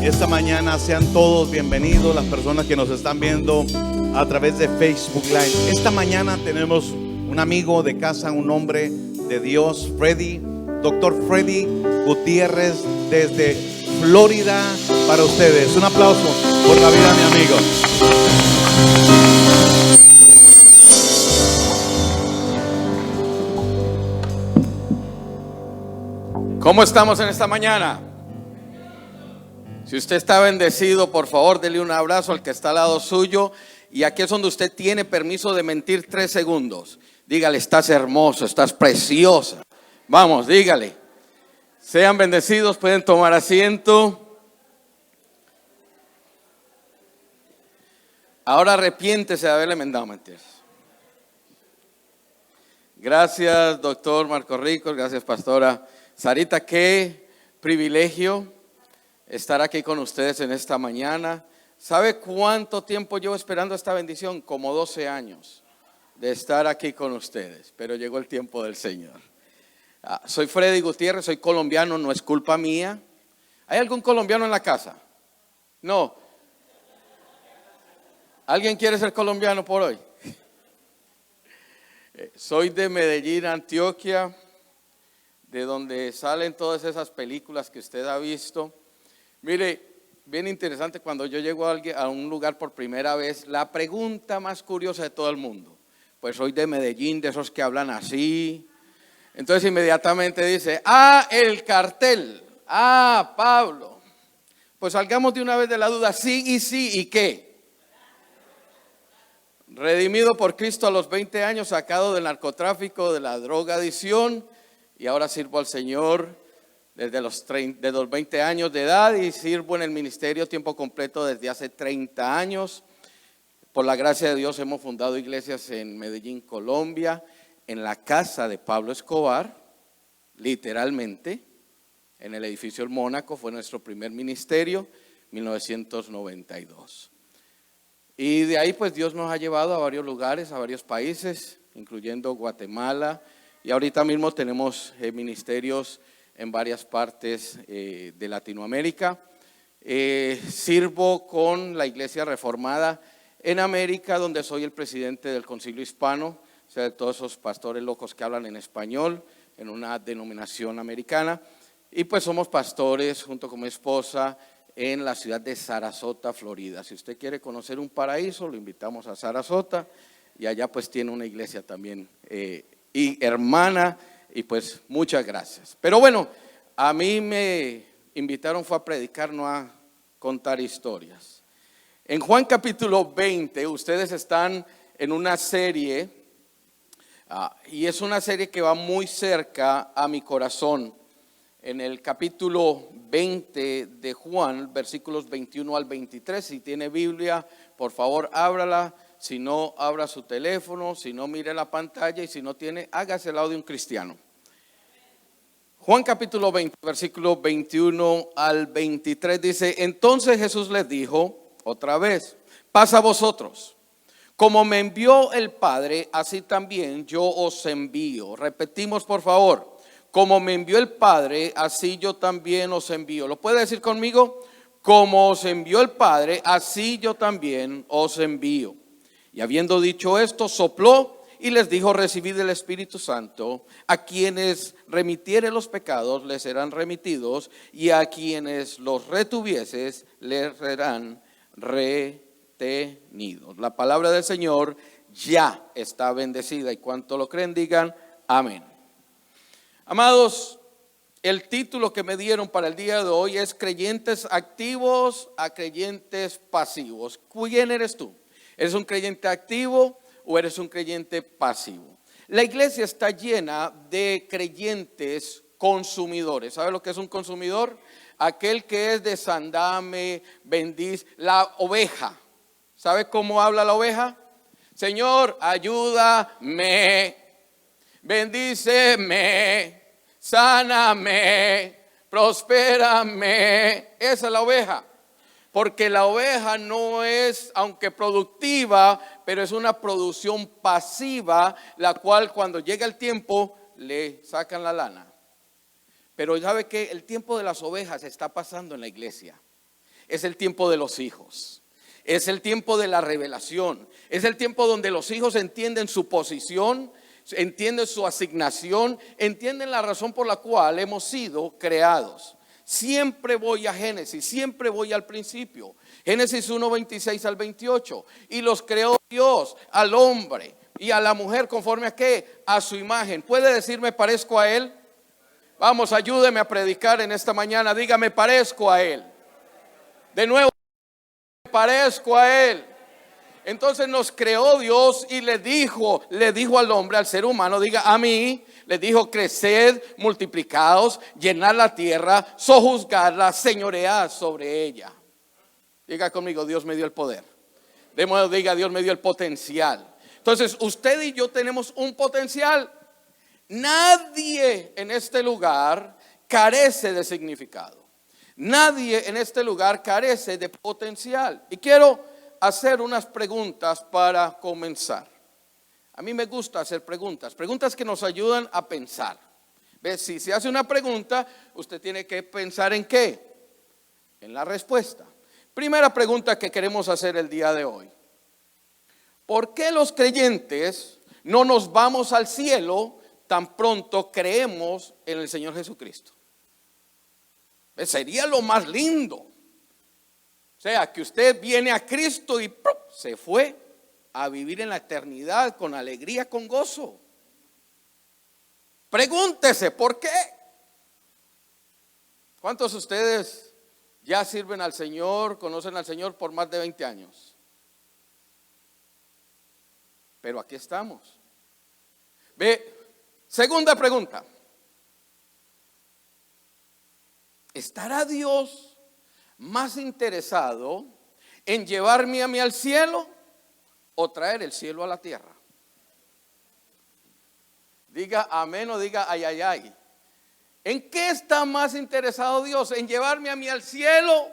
Esta mañana sean todos bienvenidos, las personas que nos están viendo a través de Facebook Live. Esta mañana tenemos un amigo de casa, un hombre de Dios, Doctor Freddy Gutiérrez, desde Florida, para ustedes. Un aplauso por la vida, mi amigo. ¿Cómo estamos en esta mañana? Si usted está bendecido, por favor, dele un abrazo al que está al lado suyo. Y aquí es donde usted tiene permiso de mentir 3 segundos. Dígale: estás hermoso, estás preciosa. Vamos, dígale. Sean bendecidos, pueden tomar asiento. Ahora arrepiéntese de haberle mandado mentiras. Gracias, doctor Marco Rico. Gracias, pastora Sarita. Qué privilegio estar aquí con ustedes en esta mañana. ¿Sabe cuánto tiempo llevo esperando esta bendición? Como 12 años de estar aquí con ustedes, pero llegó el tiempo del Señor. Soy Freddy Gutiérrez, soy colombiano, no es culpa mía. ¿Hay algún colombiano en la casa? No. ¿Alguien quiere ser colombiano por hoy? Soy de Medellín, Antioquia, de donde salen todas esas películas que usted ha visto. Mire, bien interesante, cuando yo llego a un lugar por primera vez, la pregunta más curiosa de todo el mundo: pues soy de Medellín, de esos que hablan así. Entonces inmediatamente dice: el cartel, Pablo. Pues salgamos de una vez de la duda: sí y sí, ¿y qué? Redimido por Cristo a los 20 años, sacado del narcotráfico, de la drogadicción, y ahora sirvo al Señor desde los 20 años de edad, y sirvo en el ministerio tiempo completo desde hace 30 años. Por la gracia de Dios hemos fundado iglesias en Medellín, Colombia, en la casa de Pablo Escobar, literalmente, en el edificio El Mónaco, fue nuestro primer ministerio, 1992. Y de ahí pues Dios nos ha llevado a varios lugares, a varios países, incluyendo Guatemala, y ahorita mismo tenemos ministerios en varias partes de Latinoamérica. Sirvo con la Iglesia Reformada en América, donde soy el presidente del Concilio Hispano, o sea, de todos esos pastores locos que hablan en español, en una denominación americana. Y pues somos pastores junto con mi esposa en la ciudad de Sarasota, Florida. Si usted quiere conocer un paraíso, lo invitamos a Sarasota, y allá pues tiene una iglesia también y hermana. Y pues muchas gracias. Pero bueno, a mí me invitaron fue a predicar, no a contar historias. En Juan capítulo 20, ustedes están en una serie, y es una serie que va muy cerca a mi corazón. En el capítulo 20 de Juan, versículos 21 al 23, si tiene Biblia, por favor ábrala. Si no, abra su teléfono, si no, mire la pantalla, y si no tiene, hágase al lado de un cristiano. Juan capítulo 20, versículo 21 al 23 dice: entonces Jesús les dijo otra vez: paz a vosotros. Como me envió el Padre, así también yo os envío. Repetimos, por favor: como me envió el Padre, así yo también os envío. ¿Lo puede decir conmigo? Como os envió el Padre, así yo también os envío. Y habiendo dicho esto, sopló y les dijo: recibid el Espíritu Santo. A quienes remitiere los pecados les serán remitidos, y a quienes los retuvieses les serán retenidos. La palabra del Señor ya está bendecida, y cuanto lo creen digan amén. Amados, el título que me dieron para el día de hoy es creyentes activos a creyentes pasivos. ¿Quién eres tú? ¿Eres un creyente activo o eres un creyente pasivo? La iglesia está llena de creyentes consumidores. ¿Sabe lo que es un consumidor? Aquel que es desandame, bendice, la oveja. ¿Sabe cómo habla la oveja? Señor, ayúdame, bendíceme, sáname, prospérame. Esa es la oveja. Porque la oveja no es, aunque productiva, pero es una producción pasiva, la cual cuando llega el tiempo le sacan la lana. Pero ¿sabe qué? El tiempo de las ovejas está pasando en la iglesia. Es el tiempo de los hijos. Es el tiempo de la revelación. Es el tiempo donde los hijos entienden su posición, entienden su asignación, entienden la razón por la cual hemos sido creados. Siempre voy a Génesis, siempre voy al principio. Génesis 1, 26 al 28. Y los creó Dios al hombre y a la mujer conforme a ¿qué? A su imagen. ¿Puede decir me parezco a él? Vamos, ayúdeme a predicar en esta mañana. Dígame, parezco a él. De nuevo, me parezco a él. Entonces nos creó Dios y le dijo al hombre, al ser humano, diga a mí, le dijo: creced, multiplicaos, llenad la tierra, sojuzgadla, señoread sobre ella. Diga conmigo, Dios me dio el poder. De modo, diga, Dios me dio el potencial. Entonces usted y yo tenemos un potencial. Nadie en este lugar carece de significado. Nadie en este lugar carece de potencial. Y quiero hacer unas preguntas para comenzar. A mí me gusta hacer preguntas que nos ayudan a pensar. ¿Ves? Si se hace una pregunta, usted tiene que pensar en ¿qué? En la respuesta. Primera pregunta que queremos hacer el día de hoy: ¿por qué los creyentes no nos vamos al cielo tan pronto creemos en el Señor Jesucristo? Sería lo más lindo. O sea, que usted viene a Cristo y ¡pum!, se fue a vivir en la eternidad con alegría, con gozo. Pregúntese, ¿por qué? ¿Cuántos de ustedes ya sirven al Señor, conocen al Señor por más de 20 años? Pero aquí estamos. Ve, segunda pregunta: ¿estará Dios más interesado en llevarme a mí al cielo o traer el cielo a la tierra? Diga amén o diga ay, ay, ay. ¿En qué está más interesado Dios? ¿En llevarme a mí al cielo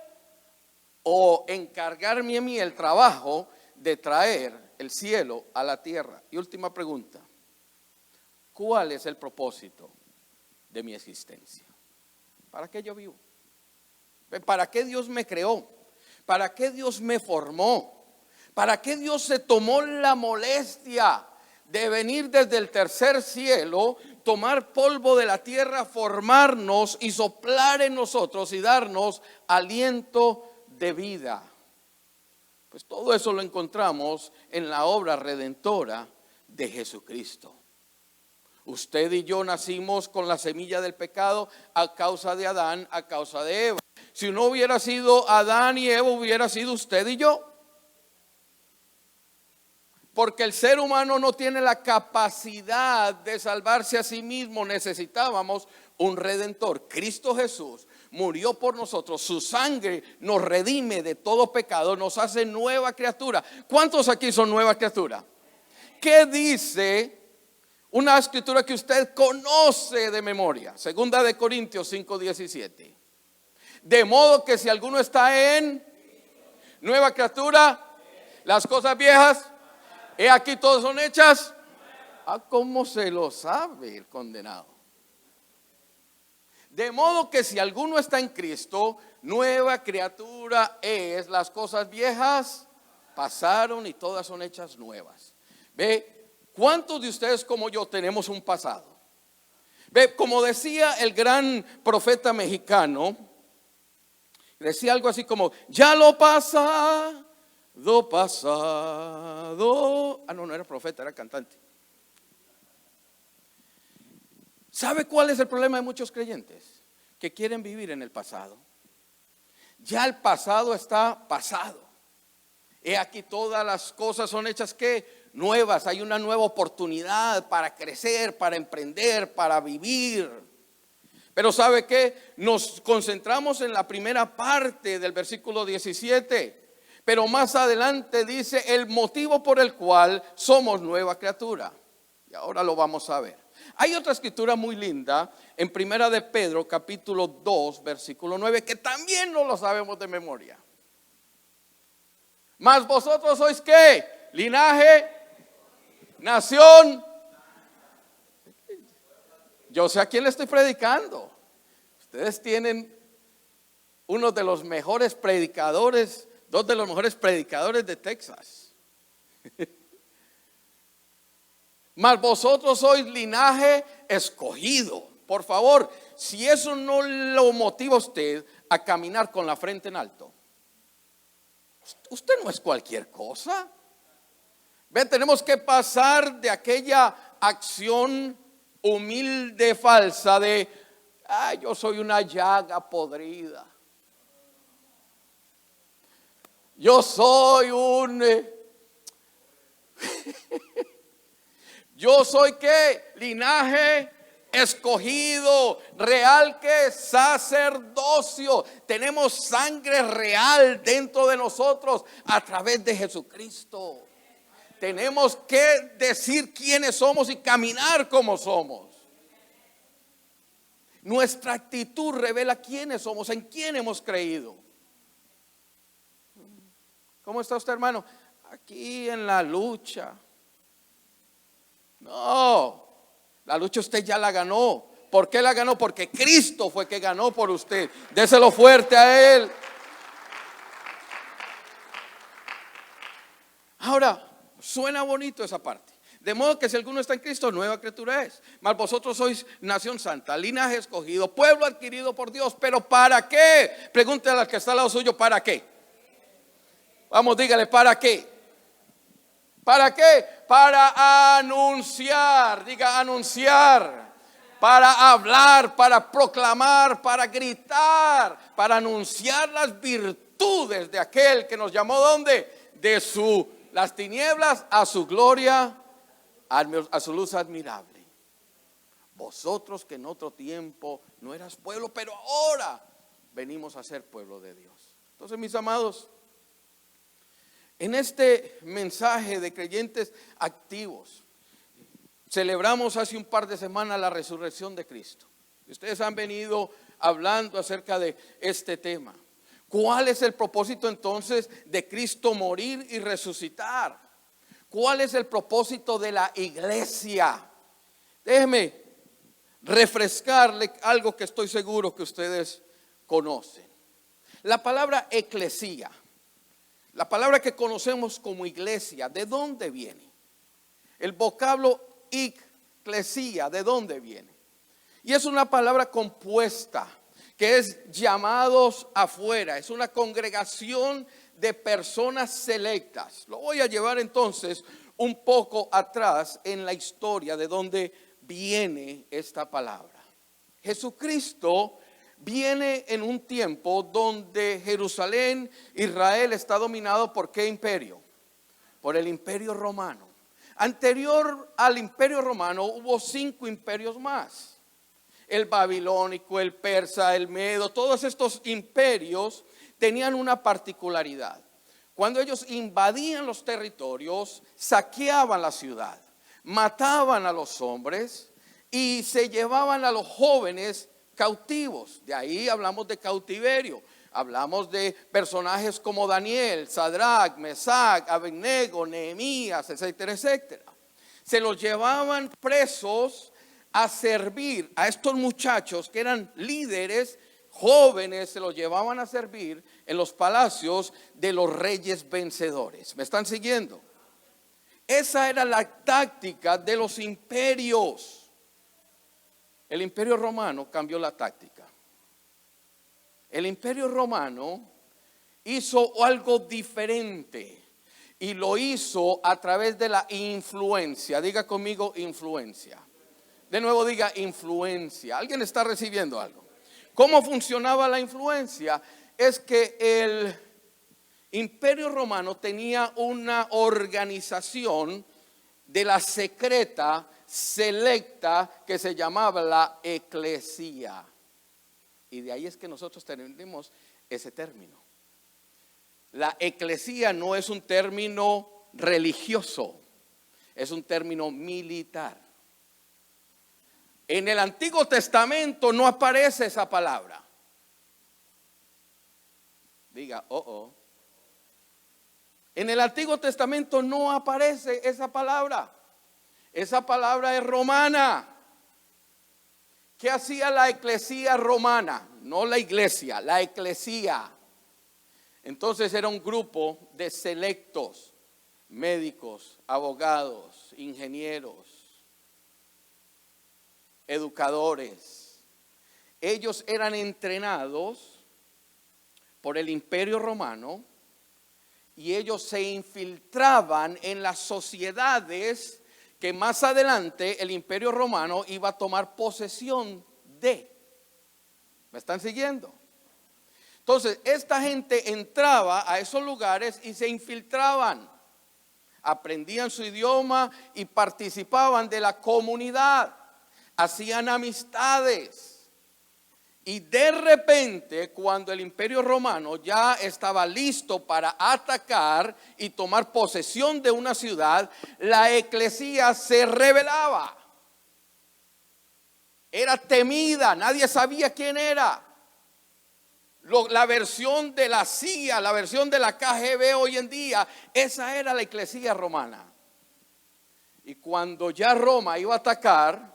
o encargarme a mí el trabajo de traer el cielo a la tierra? Y última pregunta: ¿cuál es el propósito de mi existencia? ¿Para qué yo vivo? ¿Para qué Dios me creó? ¿Para qué Dios me formó? ¿Para qué Dios se tomó la molestia de venir desde el tercer cielo, tomar polvo de la tierra, formarnos y soplar en nosotros y darnos aliento de vida? Pues todo eso lo encontramos en la obra redentora de Jesucristo. Usted y yo nacimos con la semilla del pecado a causa de Adán, a causa de Eva. Si no hubiera sido Adán y Eva, hubiera sido usted y yo. Porque el ser humano no tiene la capacidad de salvarse a sí mismo. Necesitábamos un redentor. Cristo Jesús murió por nosotros. Su sangre nos redime de todo pecado, nos hace nueva criatura. ¿Cuántos aquí son nueva criatura? ¿Qué dice una escritura que usted conoce de memoria? Segunda de Corintios 5:17. De modo que si alguno está en nueva criatura, las cosas viejas, he aquí todas son hechas. ¿Cómo se lo sabe el condenado? De modo que si alguno está en Cristo, nueva criatura es. Las cosas viejas pasaron y todas son hechas nuevas. Ve, ¿cuántos de ustedes como yo tenemos un pasado? Ve, como decía el gran profeta mexicano, decía algo así como: ya lo pasado. No era profeta, era cantante. ¿Sabe cuál es el problema de muchos creyentes? Que quieren vivir en el pasado. Ya el pasado está pasado. He aquí todas las cosas son hechas ¿qué? Nuevas. Hay una nueva oportunidad para crecer, para emprender, para vivir. Pero ¿sabe qué? Nos concentramos en la primera parte del versículo 17. Pero más adelante dice el motivo por el cual somos nueva criatura. Y ahora lo vamos a ver. Hay otra escritura muy linda en Primera de Pedro, capítulo 2, versículo 9, que también no lo sabemos de memoria. Mas vosotros sois ¿qué? Linaje, nación. Yo sé a quién le estoy predicando. Ustedes tienen uno de los mejores predicadores, dos de los mejores predicadores de Texas. Mas vosotros sois linaje escogido. Por favor, si eso no lo motiva a usted a caminar con la frente en alto, usted no es cualquier cosa. Ven, tenemos que pasar de aquella acción humilde, falsa, de yo soy una llaga podrida. Yo soy yo soy ¿qué? Linaje escogido, real que sacerdocio. Tenemos sangre real dentro de nosotros a través de Jesucristo. Tenemos que decir quiénes somos y caminar como somos. Nuestra actitud revela quiénes somos, en quién hemos creído. ¿Cómo está usted, hermano? Aquí en la lucha. No, la lucha usted ya la ganó. ¿Por qué la ganó? Porque Cristo fue que ganó por usted. Déselo fuerte a Él. Ahora, suena bonito esa parte. De modo que si alguno está en Cristo, nueva criatura es. Mas vosotros sois nación santa, linaje escogido, pueblo adquirido por Dios. ¿Pero para qué? Pregúntale al que está al lado suyo, ¿para qué? Vamos, dígale, ¿para qué? ¿Para qué? Para anunciar, diga anunciar. Para hablar, para proclamar, para gritar, para anunciar las virtudes de aquel que nos llamó, ¿dónde? De las tinieblas a su gloria, a su luz admirable. Vosotros que en otro tiempo no eras pueblo, pero ahora venimos a ser pueblo de Dios. Entonces, mis amados, en este mensaje de creyentes activos, celebramos hace un par de semanas la resurrección de Cristo. Ustedes han venido hablando acerca de este tema. ¿Cuál es el propósito entonces de Cristo morir y resucitar? ¿Cuál es el propósito de la iglesia? Déjeme refrescarle algo que estoy seguro que ustedes conocen. La palabra eclesía, la palabra que conocemos como iglesia, ¿de dónde viene? El vocablo eclesía, ¿de dónde viene? Y es una palabra compuesta que es llamados afuera, es una congregación de personas selectas. Lo voy a llevar entonces un poco atrás en la historia de dónde viene esta palabra. Jesucristo viene en un tiempo donde Jerusalén, Israel, está dominado por ¿qué imperio? Por el Imperio Romano. Anterior al Imperio Romano hubo 5 imperios más. El babilónico, el persa, el medo, todos estos imperios tenían una particularidad. Cuando ellos invadían los territorios, saqueaban la ciudad, mataban a los hombres y se llevaban a los jóvenes cautivos. De ahí hablamos de cautiverio. Hablamos de personajes como Daniel, Sadrach, Mesac, Abednego, Nehemías, etcétera, etcétera. Se los llevaban presos a servir a estos muchachos que eran líderes jóvenes, se los llevaban a servir en los palacios de los reyes vencedores. ¿Me están siguiendo? Esa era la táctica de los imperios. El Imperio Romano cambió la táctica. El Imperio Romano hizo algo diferente y lo hizo a través de la influencia. Diga conmigo influencia. De nuevo diga influencia. ¿Alguien está recibiendo algo? ¿Cómo funcionaba la influencia? Es que el Imperio Romano tenía una organización de la secreta, selecta, que se llamaba la eclesía. Y de ahí es que nosotros tenemos ese término. La eclesía no es un término religioso, es un término militar. En el Antiguo Testamento no aparece esa palabra. Diga, En el Antiguo Testamento no aparece esa palabra. Esa palabra es romana. ¿Qué hacía la eclesía romana? No la iglesia, la eclesía. Entonces era un grupo de selectos, médicos, abogados, ingenieros, educadores. Ellos eran entrenados por el Imperio Romano y ellos se infiltraban en las sociedades que más adelante el Imperio Romano iba a tomar posesión de. ¿Me están siguiendo? Entonces, esta gente entraba a esos lugares y se infiltraban, aprendían su idioma y participaban de la comunidad, hacían amistades. Y de repente, cuando el Imperio Romano ya estaba listo para atacar y tomar posesión de una ciudad, la eclesía se rebelaba. Era temida, nadie sabía quién era. La versión de la CIA, la versión de la KGB hoy en día, esa era la eclesía romana. Y cuando ya Roma iba a atacar,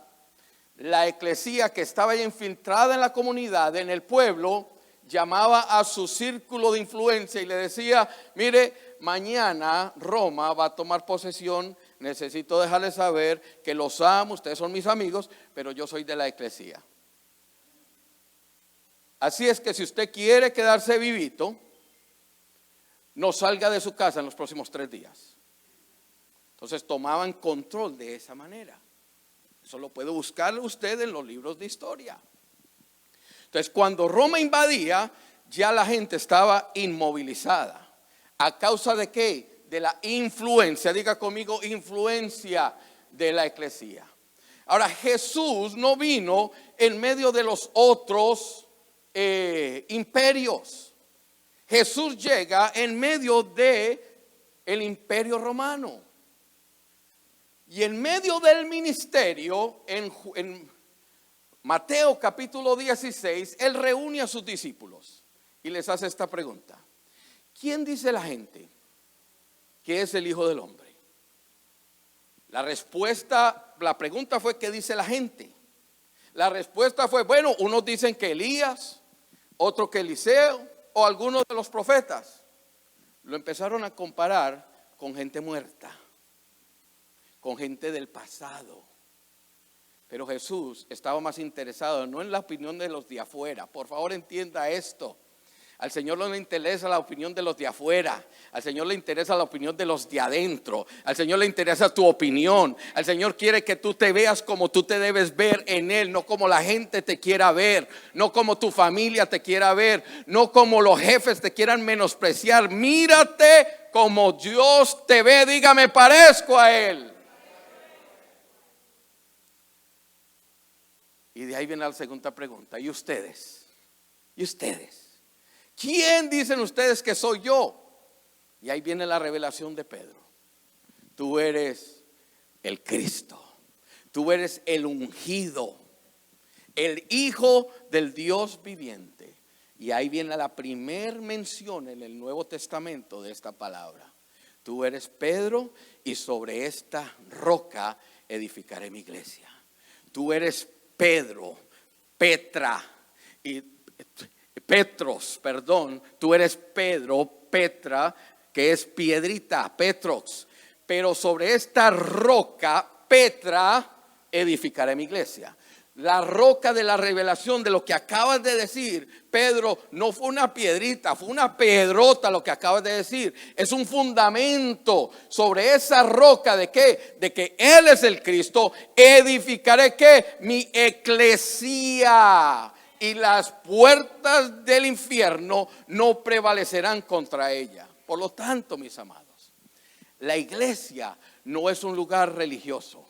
la eclesía que estaba ya infiltrada en la comunidad, en el pueblo, llamaba a su círculo de influencia y le decía: mire, mañana Roma va a tomar posesión, necesito dejarles saber que los amo, ustedes son mis amigos, pero yo soy de la eclesía. Así es que si usted quiere quedarse vivito, no salga de su casa en los próximos 3 días. Entonces tomaban control de esa manera. Eso lo puede buscar usted en los libros de historia. Entonces, cuando Roma invadía, ya la gente estaba inmovilizada. ¿A causa de qué? De la influencia, diga conmigo, influencia de la eclesía. Ahora, Jesús no vino en medio de los otros imperios. Jesús llega en medio de el Imperio Romano. Y en medio del ministerio, en Mateo capítulo 16, Él reúne a sus discípulos y les hace esta pregunta: ¿quién dice la gente que es el Hijo del Hombre? La pregunta fue: ¿qué dice la gente? La respuesta fue: bueno, unos dicen que Elías, otros que Eliseo o algunos de los profetas. Lo empezaron a comparar con gente muerta, con gente del pasado. Pero Jesús estaba más interesado no en la opinión de los de afuera. Por favor, entienda esto. Al Señor no le interesa la opinión de los de afuera. Al Señor le interesa la opinión de los de adentro. Al Señor le interesa tu opinión. Al Señor quiere que tú te veas como tú te debes ver en Él, no como la gente te quiera ver, no como tu familia te quiera ver, no como los jefes te quieran menospreciar. Mírate como Dios te ve. Dígame, parezco a Él. Y de ahí viene la segunda pregunta: ¿y ustedes? ¿Y ustedes? ¿Quién dicen ustedes que soy yo? Y ahí viene la revelación de Pedro. Tú eres el Cristo. Tú eres el ungido, el Hijo del Dios viviente. Y ahí viene la primer mención en el Nuevo Testamento de esta palabra. Tú eres Pedro, y sobre esta roca edificaré mi iglesia. Tú eres Pedro, Petra y Petros, perdón. Tú eres Pedro, Petra, que es piedrita, Petros. Pero sobre esta roca, Petra, edificaré mi iglesia. La roca de la revelación de lo que acabas de decir, Pedro, no fue una piedrita, fue una pedrota lo que acabas de decir. Es un fundamento. Sobre esa roca, ¿de qué? De que Él es el Cristo. Edificaré, ¿qué? Mi eclesía. Y las puertas del infierno no prevalecerán contra ella. Por lo tanto, mis amados, la iglesia no es un lugar religioso.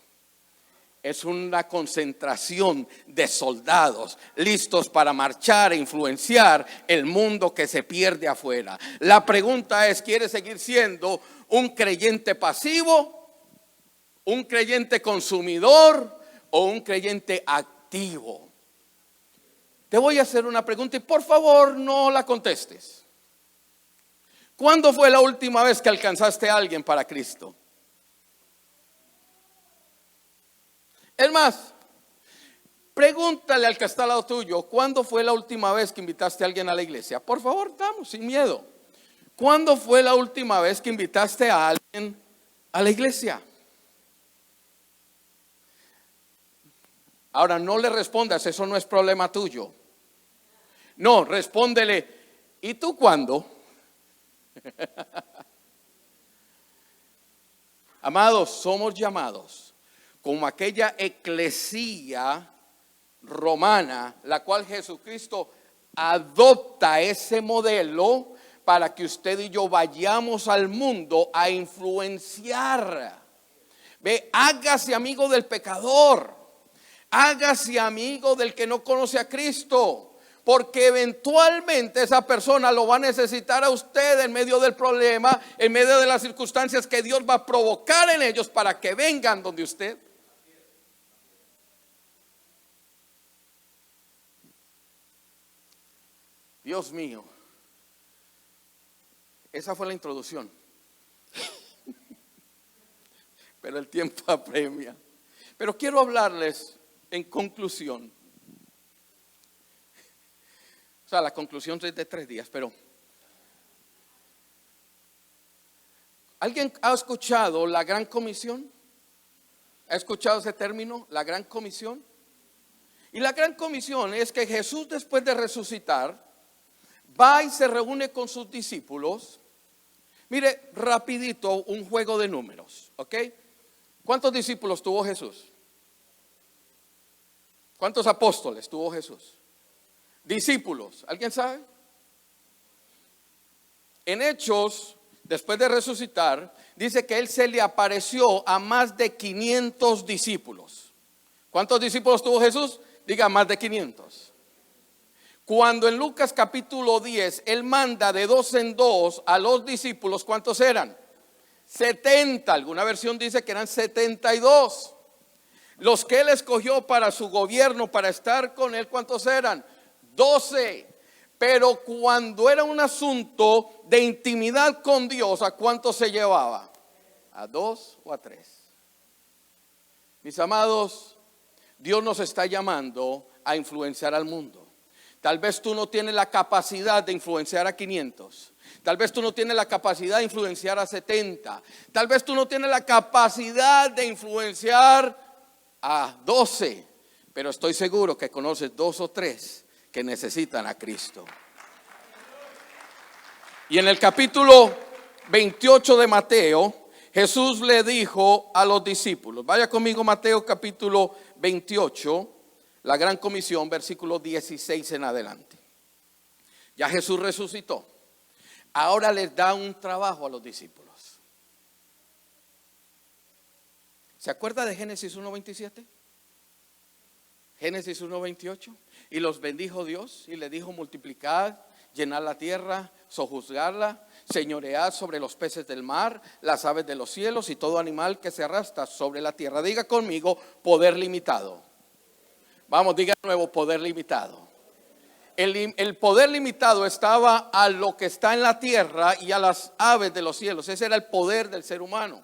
Es una concentración de soldados listos para marchar e influenciar el mundo que se pierde afuera. La pregunta es: ¿quieres seguir siendo un creyente pasivo, un creyente consumidor o un creyente activo? Te voy a hacer una pregunta y por favor no la contestes. ¿Cuándo fue la última vez que alcanzaste a alguien para Cristo? Es más, Pregúntale al que está al lado tuyo, ¿cuándo fue la última vez que invitaste a alguien a la iglesia? Por favor, vamos, sin miedo. ¿Cuándo fue la última vez que invitaste a alguien a la iglesia? Ahora, no le respondas, eso no es problema tuyo. No, respóndele, ¿y tú cuándo? Amados, somos llamados como aquella eclesía romana, la cual Jesucristo adopta ese modelo para que usted y yo vayamos al mundo a influenciar. Ve, hágase amigo del pecador, hágase amigo del que no conoce a Cristo, porque eventualmente esa persona lo va a necesitar a usted en medio del problema, en medio de las circunstancias que Dios va a provocar en ellos para que vengan donde usted. Dios mío, esa fue la introducción. Pero el tiempo apremia. Pero quiero hablarles en conclusión. O sea, la conclusión es de 3 días, pero ¿alguien ha escuchado la Gran Comisión? ¿Ha escuchado ese término, la Gran Comisión? Y la Gran Comisión es que Jesús, después de resucitar, va y se reúne con sus discípulos. Mire, rapidito, un juego de números, ¿ok? ¿Cuántos discípulos tuvo Jesús? ¿Cuántos apóstoles tuvo Jesús? Discípulos, ¿alguien sabe? En Hechos, después de resucitar, dice que Él se le apareció a más de 500 discípulos. ¿Cuántos discípulos tuvo Jesús? Diga, más de 500. Cuando en Lucas capítulo 10, Él manda de 2 en 2 a los discípulos, ¿cuántos eran? 70, alguna versión dice que eran 72. Los que Él escogió para su gobierno, para estar con Él, ¿cuántos eran? 12. Pero cuando era un asunto de intimidad con Dios, ¿a cuántos se llevaba? ¿A 2 o a 3? Mis amados, Dios nos está llamando a influenciar al mundo. Tal vez tú no tienes la capacidad de influenciar a 500. Tal vez tú no tienes la capacidad de influenciar a 70. Tal vez tú no tienes la capacidad de influenciar a 12. Pero estoy seguro que conoces 2 o 3 que necesitan a Cristo. Y en el capítulo 28 de Mateo, Jesús le dijo a los discípulos, vaya conmigo Mateo capítulo 28, la Gran Comisión, versículo 16 en adelante. Ya Jesús resucitó. Ahora les da un trabajo a los discípulos. ¿Se acuerda de Génesis 1:27? Génesis 1:28. Y los bendijo Dios y le dijo: multiplicad, llenad la tierra, sojuzgarla, señoread sobre los peces del mar, las aves de los cielos y todo animal que se arrastra sobre la tierra. Diga conmigo, poder limitado. Vamos, diga de nuevo, poder limitado. El poder limitado estaba a lo que está en la tierra y a las aves de los cielos. Ese era el poder del ser humano.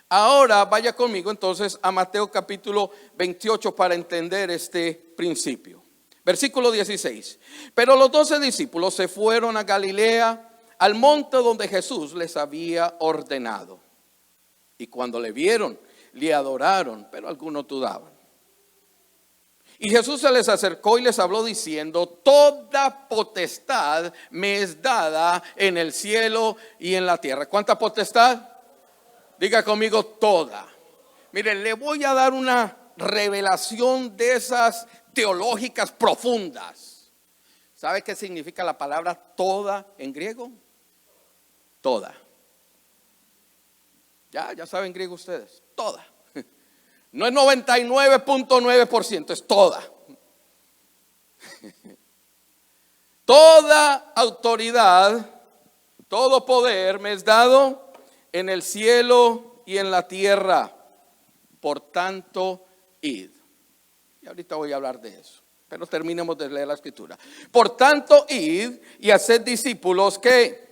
Ahora vaya conmigo entonces a Mateo capítulo 28 para entender este principio. Versículo 16. Pero los 12 discípulos se fueron a Galilea, al monte donde Jesús les había ordenado. Y cuando le vieron, le adoraron, pero algunos dudaban. Y Jesús se les acercó y les habló diciendo: toda potestad me es dada en el cielo y en la tierra. ¿Cuánta potestad? Diga conmigo, toda. Miren, le voy a dar una revelación de esas teológicas profundas. ¿Sabe qué significa la palabra toda en griego? Toda. Ya saben griego ustedes. Toda. No es 99.9%, es toda. Toda autoridad, todo poder me es dado en el cielo y en la tierra. Por tanto, id. Y ahorita voy a hablar de eso, pero terminemos de leer la escritura. Por tanto, id y haced discípulos que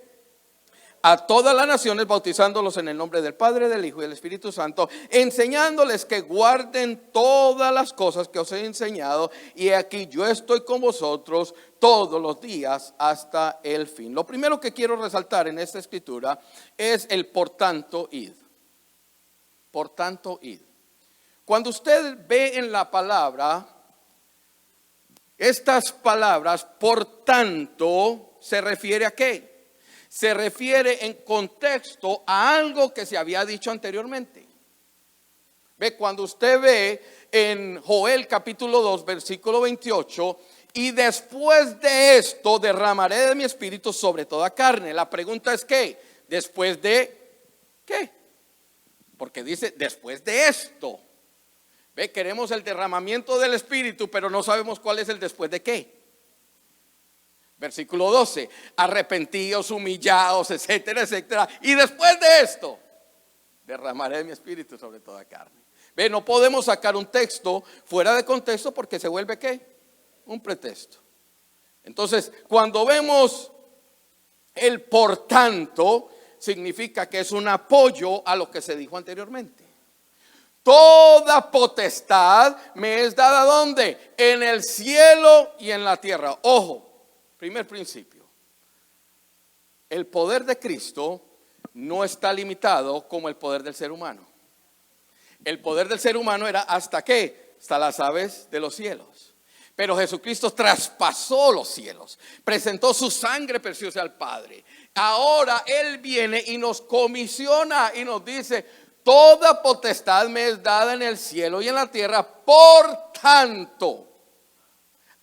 a todas las naciones, bautizándolos en el nombre del Padre, del Hijo y del Espíritu Santo, enseñándoles que guarden todas las cosas que os he enseñado, y aquí yo estoy con vosotros todos los días hasta el fin. Lo primero que quiero resaltar en esta escritura es el por tanto id. Por tanto id. Cuando usted ve en la palabra, estas palabras, por tanto, ¿se refiere a qué? Se refiere en contexto a algo que se había dicho anteriormente. Ve, cuando usted ve en Joel capítulo 2 versículo 28, y después de esto derramaré de mi espíritu sobre toda carne. La pregunta es ¿qué? ¿Después de qué? Porque dice después de esto. Ve, queremos el derramamiento del espíritu, pero no sabemos cuál es el después de qué. Versículo 12, arrepentíos, humillaos, etcétera, etcétera. Y después de esto, derramaré mi espíritu sobre toda carne. Ve, no podemos sacar un texto fuera de contexto porque se vuelve ¿qué? Un pretexto. Entonces, cuando vemos el por tanto, significa que es un apoyo a lo que se dijo anteriormente. Toda potestad me es dada ¿dónde? En el cielo y en la tierra. Ojo. Primer principio, el poder de Cristo no está limitado como el poder del ser humano. El poder del ser humano era ¿hasta qué? Hasta las aves de los cielos. Pero Jesucristo traspasó los cielos, presentó su sangre preciosa al Padre. Ahora Él viene y nos comisiona y nos dice, toda potestad me es dada en el cielo y en la tierra, por tanto,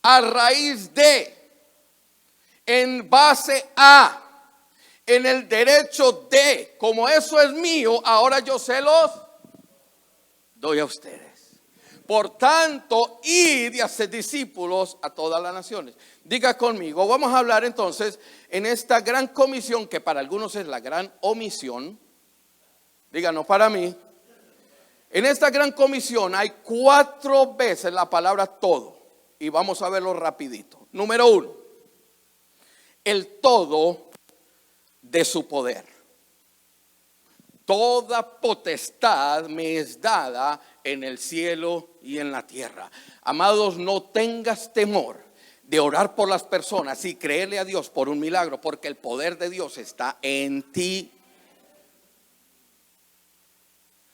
a raíz de, en base a, en el derecho de, como eso es mío, ahora yo se los doy a ustedes. Por tanto, id y haced discípulos a todas las naciones. Diga conmigo, vamos a hablar entonces en esta gran comisión que para algunos es la gran omisión. Diga, no para mí. En esta gran comisión hay 4 veces la palabra todo. Y vamos a verlo rapidito. Número 1. El todo de su poder. Toda potestad me es dada en el cielo y en la tierra. Amados, no tengas temor de orar por las personas y creerle a Dios por un milagro, porque el poder de Dios está en ti.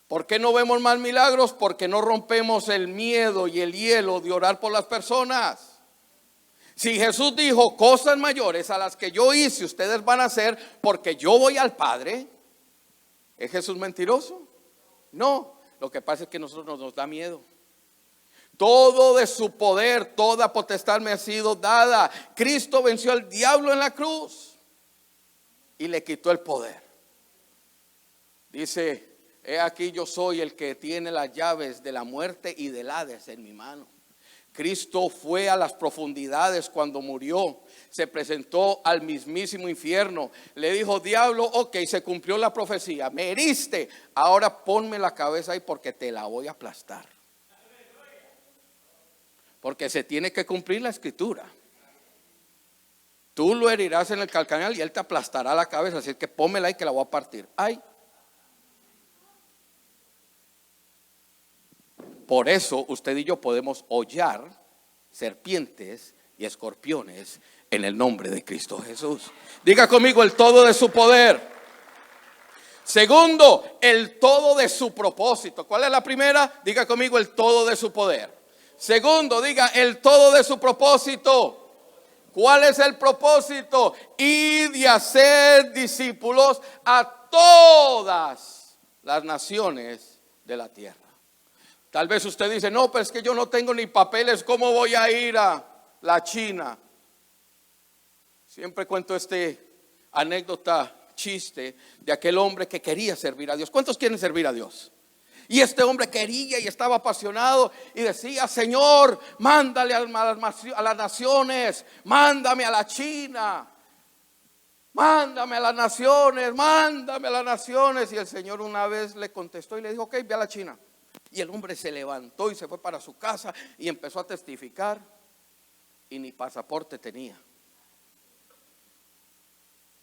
¿Por qué no vemos más milagros? Porque no rompemos el miedo y el hielo de orar por las personas. Si Jesús dijo cosas mayores a las que yo hice, ustedes van a hacer porque yo voy al Padre, ¿es Jesús mentiroso? No, lo que pasa es que a nosotros nos da miedo. Todo de su poder, toda potestad me ha sido dada. Cristo venció al diablo en la cruz y le quitó el poder. Dice, he aquí yo soy el que tiene las llaves de la muerte y del Hades en mi mano. Cristo fue a las profundidades cuando murió, se presentó al mismísimo infierno, le dijo, diablo, ok, se cumplió la profecía, me heriste, ahora ponme la cabeza ahí porque te la voy a aplastar. Porque se tiene que cumplir la escritura. Tú lo herirás en el calcañal y él te aplastará la cabeza, así que pónmela ahí que la voy a partir. Ay. Por eso usted y yo podemos hollar serpientes y escorpiones en el nombre de Cristo Jesús. Diga conmigo, el todo de su poder. Segundo, el todo de su propósito. ¿Cuál es la primera? Diga conmigo, el todo de su poder. Segundo, diga, el todo de su propósito. ¿Cuál es el propósito? Ir y hacer discípulos a todas las naciones de la tierra. Tal vez usted dice, no, pero es que yo no tengo ni papeles, ¿cómo voy a ir a la China? Siempre cuento anécdota, chiste de aquel hombre que quería servir a Dios. ¿Cuántos quieren servir a Dios? Y este hombre quería y estaba apasionado y decía, Señor, mándale a las naciones, mándame a la China, mándame a las naciones, mándame a las naciones. Y el Señor una vez le contestó y le dijo, ok, ve a la China. Y el hombre se levantó y se fue para su casa y empezó a testificar y ni pasaporte tenía.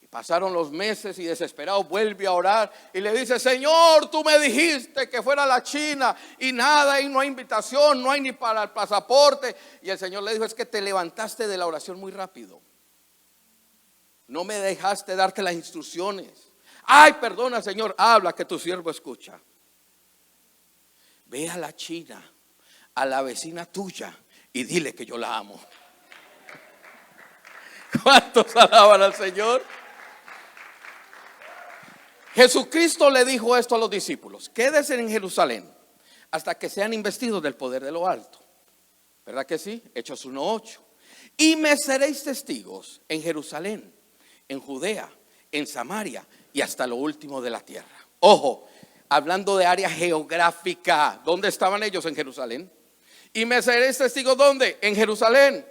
Pasaron los meses y desesperado vuelve a orar y le dice: Señor, tú me dijiste que fuera a la China y nada, y no hay invitación, no hay ni para el pasaporte. Y el Señor le dijo: es que te levantaste de la oración muy rápido, no me dejaste darte las instrucciones. Ay, perdona, Señor, habla, que tu siervo escucha. Ve a la China, a la vecina tuya, y dile que yo la amo. ¿Cuántos alaban al Señor? Jesucristo le dijo esto a los discípulos: quédense en Jerusalén hasta que sean investidos del poder de lo alto. ¿Verdad que sí? Hechos 1:8. Y me seréis testigos en Jerusalén, en Judea, en Samaria y hasta lo último de la tierra. Ojo, hablando de área geográfica, ¿dónde estaban ellos? En Jerusalén. Y me seréis testigos, ¿dónde? En Jerusalén.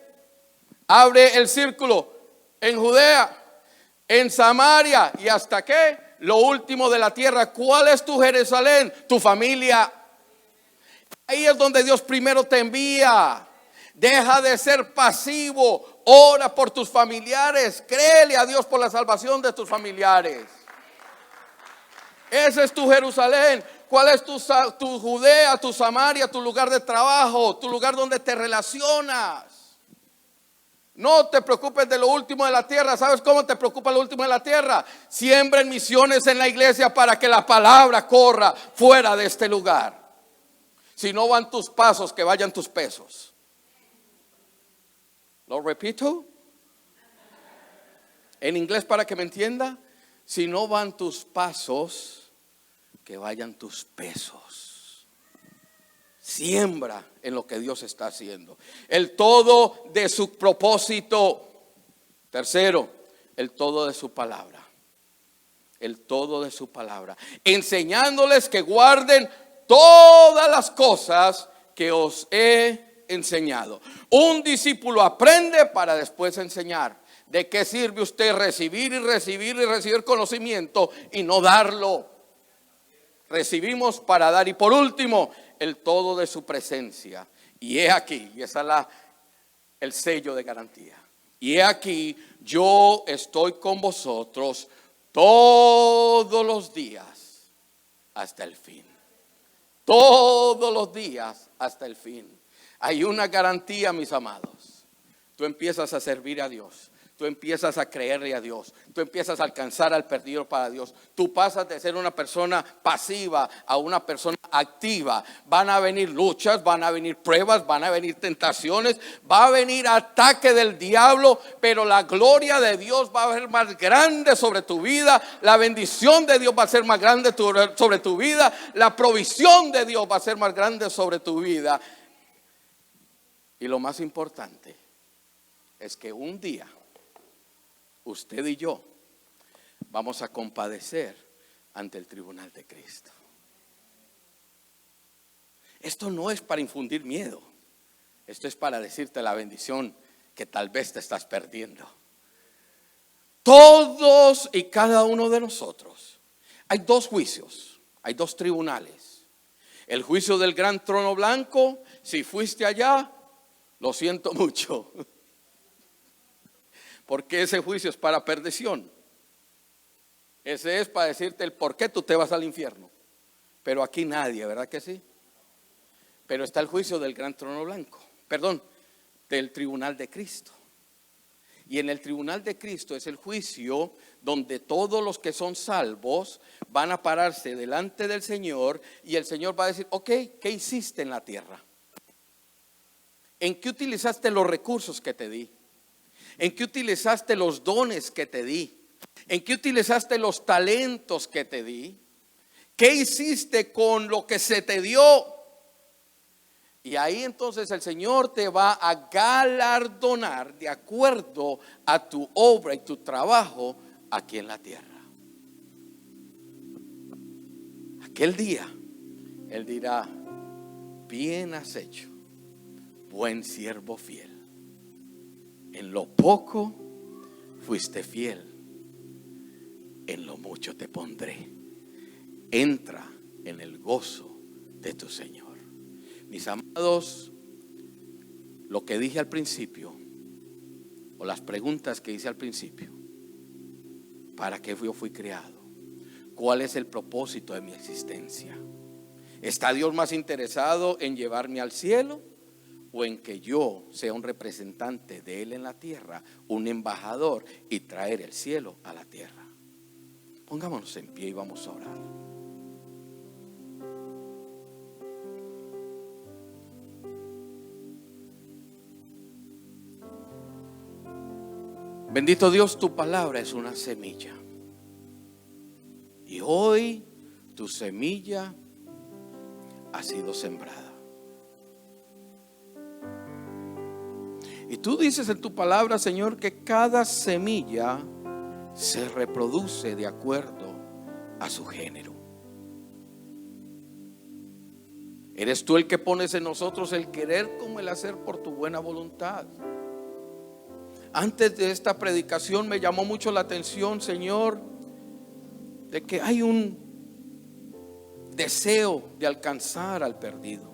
Abre el círculo. En Judea, en Samaria y hasta ¿qué? Lo último de la tierra. ¿Cuál es tu Jerusalén? Tu familia. Ahí es donde Dios primero te envía. Deja de ser pasivo. Ora por tus familiares. Créele a Dios por la salvación de tus familiares. Ese es tu Jerusalén. ¿Cuál es tu Judea, tu Samaria, tu lugar de trabajo, tu lugar donde te relacionas? No te preocupes de lo último de la tierra. ¿Sabes cómo te preocupa lo último de la tierra? Siembren misiones en la iglesia para que la palabra corra fuera de este lugar. Si no van tus pasos, que vayan tus pesos. ¿Lo repito? En inglés, para que me entienda: si no van tus pasos, que vayan tus pesos. Siembra en lo que Dios está haciendo. El todo de su propósito. Tercero, el todo de su palabra. El todo de su palabra. Enseñándoles que guarden todas las cosas que os he enseñado. Un discípulo aprende para después enseñar. ¿De qué sirve usted recibir y recibir y recibir conocimiento y no darlo? Recibimos para dar. Y por último, el todo de su presencia. Y he aquí, y esa es el sello de garantía. Y he aquí, yo estoy con vosotros todos los días hasta el fin. Todos los días hasta el fin. Hay una garantía, mis amados. Tú empiezas a servir a Dios. Tú empiezas a creerle a Dios. Tú empiezas a alcanzar al perdido para Dios. Tú pasas de ser una persona pasiva a una persona activa. Van a venir luchas, van a venir pruebas, van a venir tentaciones, va a venir ataque del diablo, pero la gloria de Dios va a ser más grande sobre tu vida. La bendición de Dios va a ser más grande sobre tu vida. La provisión de Dios va a ser más grande sobre tu vida. Y lo más importante es que un día usted y yo vamos a compadecer ante el tribunal de Cristo. Esto no es para infundir miedo. Esto es para decirte la bendición que tal vez te estás perdiendo. Todos y cada uno de nosotros. Hay dos juicios, hay dos tribunales. El juicio del gran trono blanco. Si fuiste allá, lo siento mucho. Porque ese juicio es para perdición. Ese es para decirte el por qué tú te vas al infierno. Pero aquí nadie, ¿verdad que sí? Pero está el juicio del gran trono blanco. Perdón, del tribunal de Cristo. Y en el tribunal de Cristo es el juicio donde todos los que son salvos van a pararse delante del Señor. Y el Señor va a decir: ok, ¿qué hiciste en la tierra? ¿En qué utilizaste los recursos que te di? ¿En qué utilizaste los dones que te di? ¿En qué utilizaste los talentos que te di? ¿Qué hiciste con lo que se te dio? Y ahí entonces el Señor te va a galardonar de acuerdo a tu obra y tu trabajo aquí en la tierra. Aquel día Él dirá: bien has hecho, buen siervo fiel. En lo poco fuiste fiel, en lo mucho te pondré. Entra en el gozo de tu Señor. Mis amados, lo que dije al principio, o las preguntas que hice al principio, ¿Para qué yo fui creado? ¿Cuál es el propósito de mi existencia? ¿Está Dios más interesado en llevarme al cielo o en que yo sea un representante de Él en la tierra, un embajador y traer el cielo a la tierra? Pongámonos en pie y vamos a orar. Bendito Dios, tu palabra es una semilla. Y hoy tu semilla ha sido sembrada. Y tú dices en tu palabra, Señor, que cada semilla se reproduce de acuerdo a su género. Eres tú el que pones en nosotros el querer como el hacer por tu buena voluntad. Antes de esta predicación me llamó mucho la atención, Señor, de que hay un deseo de alcanzar al perdido.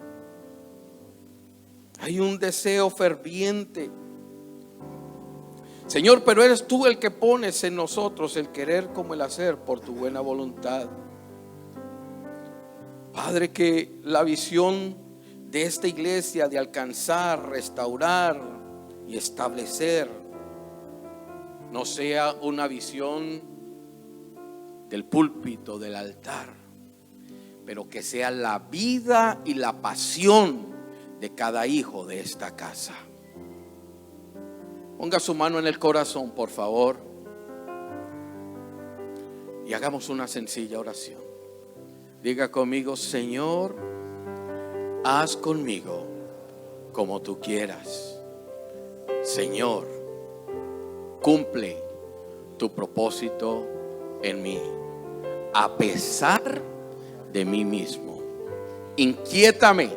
Hay un deseo ferviente, Señor, pero eres tú el que pones en nosotros el querer como el hacer por tu buena voluntad. Padre, que la visión de esta iglesia de alcanzar, restaurar y establecer no sea una visión del púlpito, del altar, pero que sea la vida y la pasión de cada hijo de esta casa. Ponga su mano en el corazón, por favor, y hagamos una sencilla oración. Diga conmigo: Señor, haz conmigo como tú quieras. Señor, cumple tu propósito en mí, a pesar de mí mismo. Inquiétame,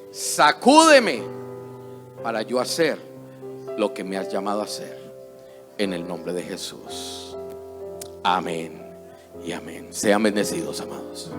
sacúdeme para yo hacer lo que me has llamado a hacer, en el nombre de Jesús. Amén y amén. Sean bendecidos, amados.